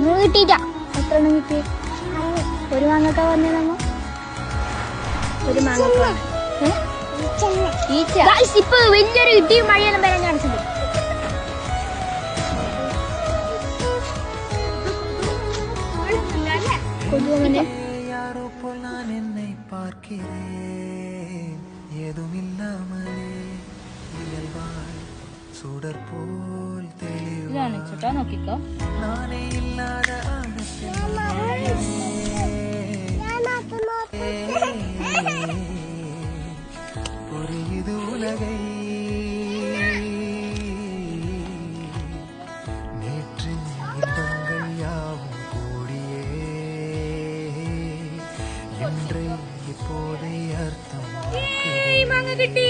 ഒന്നും കിട്ടിയില്ല. എത്ര എണ്ണം കിട്ടി? ഒരു മാങ്ങക്ക വന്നേ നമ്മ ഒരു മാങ്ങക്ക. ഇപ്പൊ വലിയൊരു ഇടിയും മഴയെല്ലാം വരാൻ കാണിച്ചിട്ടുണ്ട്. കൊതുവങ്ങനെ ഇതാണ് ചേട്ടാ, നോക്കിക്കോ. മാങ്ങ കിട്ടി.